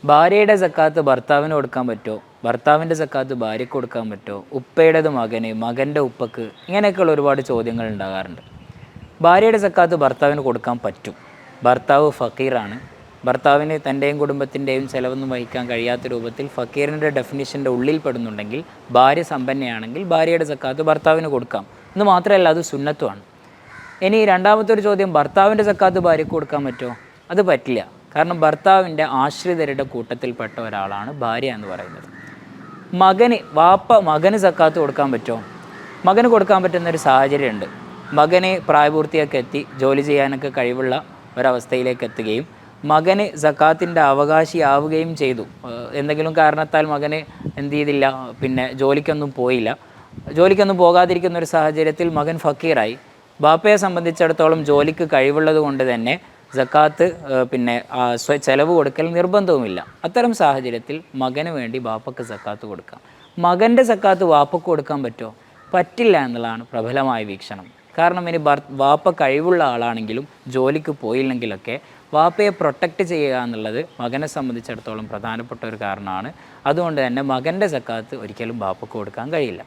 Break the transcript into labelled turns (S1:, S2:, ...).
S1: ഭാര്യയുടെ സക്കാത്ത് ഭർത്താവിന് കൊടുക്കാൻ പറ്റുമോ? ഭർത്താവിൻ്റെ സക്കാത്ത് ഭാര്യയ്ക്ക് കൊടുക്കാൻ പറ്റുമോ? ഉപ്പയുടേത് മകന്, മകൻ്റെ ഉപ്പക്ക്, ഇങ്ങനെയൊക്കെയുള്ള ഒരുപാട് ചോദ്യങ്ങൾ ഉണ്ടാകാറുണ്ട്. ഭാര്യയുടെ സക്കാത്ത് ഭർത്താവിന് കൊടുക്കാൻ പറ്റും. ഭർത്താവ് ഫക്കീറാണ്. ഭർത്താവിന് തൻ്റെയും കുടുംബത്തിൻ്റെയും ചിലവൊന്നും വഹിക്കാൻ കഴിയാത്ത രൂപത്തിൽ ഫക്കീറിൻ്റെ ഡെഫിനിഷൻ്റെ ഉള്ളിൽ പെടുന്നുണ്ടെങ്കിൽ, ഭാര്യ സമ്പന്നയാണെങ്കിൽ ഭാര്യയുടെ സക്കാത്ത് ഭർത്താവിന് കൊടുക്കാം. എന്ന് മാത്രമല്ല, അത് സുന്നത്തുമാണ്. ഇനി രണ്ടാമത്തെ ഒരു ചോദ്യം, ഭർത്താവിൻ്റെ സക്കാത്ത് ഭാര്യയ്ക്ക് കൊടുക്കാൻ പറ്റുമോ? അത് പറ്റില്ല. കാരണം ഭർത്താവിൻ്റെ ആശ്രിതരുടെ കൂട്ടത്തിൽപ്പെട്ട ഒരാളാണ് ഭാര്യ എന്ന് പറയുന്നത്. മകന് സക്കാത്ത് കൊടുക്കാൻ പറ്റുമോ? മകന് കൊടുക്കാൻ പറ്റുന്നൊരു സാഹചര്യമുണ്ട്. മകന് പ്രായപൂർത്തിയൊക്കെ എത്തി ജോലി ചെയ്യാനൊക്കെ കഴിവുള്ള ഒരവസ്ഥയിലേക്ക് എത്തുകയും മകന് സക്കാത്തിൻ്റെ അവകാശിയാവുകയും ചെയ്തു. എന്തെങ്കിലും കാരണത്താൽ മകന് എന്ത് ചെയ്തില്ല, പിന്നെ ജോലിക്കൊന്നും പോകാതിരിക്കുന്ന ഒരു സാഹചര്യത്തിൽ മകൻ ഫക്കീറായി. ബാപ്പയെ സംബന്ധിച്ചിടത്തോളം ജോലിക്ക് കഴിവുള്ളത് കൊണ്ട് തന്നെ സക്കാത്ത് ചെലവ് കൊടുക്കൽ നിർബന്ധവുമില്ല. അത്തരം സാഹചര്യത്തിൽ മകന് വേണ്ടി ബാപ്പക്ക് സക്കാത്ത് കൊടുക്കാം. മകൻ്റെ സക്കാത്ത് വാപ്പക്ക് കൊടുക്കാൻ പറ്റുമോ? പറ്റില്ല എന്നുള്ളതാണ് പ്രബലമായ വീക്ഷണം. കാരണം ഇനി വാപ്പ കഴിവുള്ള ആളാണെങ്കിലും ജോലിക്ക് പോയില്ലെങ്കിലൊക്കെ വാപ്പയെ പ്രൊട്ടക്റ്റ് ചെയ്യുക എന്നുള്ളത് മകനെ സംബന്ധിച്ചിടത്തോളം പ്രധാനപ്പെട്ട ഒരു കാരണമാണ്. അതുകൊണ്ട് തന്നെ മകൻ്റെ സക്കാത്ത് ഒരിക്കലും ബാപ്പക്ക് കൊടുക്കാൻ കഴിയില്ല.